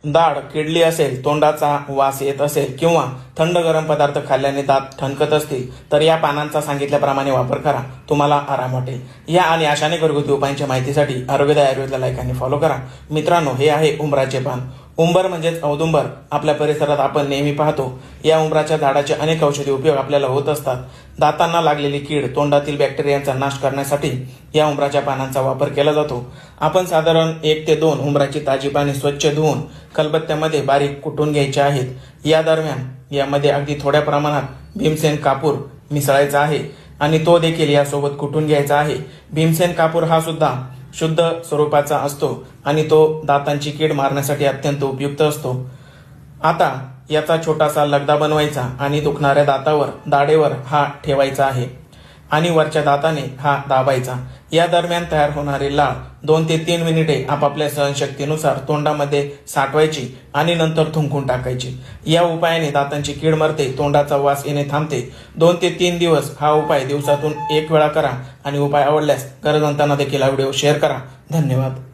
दाढ किडली असेल, तोंडाचा वास येत असेल किंवा थंड गरम पदार्थ खाल्ल्याने दात ठणकत असतील तर या पानांचा सांगितल्याप्रमाणे वापर करा, तुम्हाला आराम वाटेल. या आणि अशाने घरगुती उपायांच्या माहितीसाठी आरोग्यदायी आयुर्वेदला लाईक आणि फॉलो करा. मित्रांनो, हे आहे उंबराचे पान. उंबर म्हणजेच औदुंबर आपल्या परिसरात आपण नेहमी पाहतो. या उंबराच्या झाडाचे अनेक औषधी उपयोग आपल्याला होत असतात. दातांना लागलेली कीड, तोंडातील बॅक्टेरियांचा नाश करण्यासाठी या उंबराच्या पानांचा वापर केला जातो. आपण साधारण 1 ते 2 उंबराची ताजी पाने स्वच्छ धुवून खलबत्त्यामध्ये बारीक कुटून घ्यायचे आहेत. या दरम्यान यामध्ये अगदी थोड्या प्रमाणात भीमसेन कापूर मिसळायचा आहे आणि तो देखील यासोबत कुटून घ्यायचा आहे. भीमसेन कापूर हा सुद्धा शुद्ध स्वरूपाचा असतो आणि तो दातांची कीड मारण्यासाठी अत्यंत उपयुक्त असतो. आता याचा छोटासा लगदा बनवायचा आणि दुखणाऱ्या दातावर, दाढेवर हा ठेवायचा आहे आणि वरच्या दाताने हा दाबायचा. या दरम्यान तयार होणारी लाळ 2 ते 3 मिनिटे आपापल्या सहनशक्तीनुसार तोंडामध्ये साठवायची आणि नंतर थुंकून टाकायची. या उपायाने दातांची कीड मरते, तोंडाचा वास येणे थांबते. 2 ते 3 दिवस हा उपाय दिवसातून 1 वेळा करा आणि उपाय आवडल्यास गरजवंतांना देखील हा व्हिडिओ शेअर करा. धन्यवाद.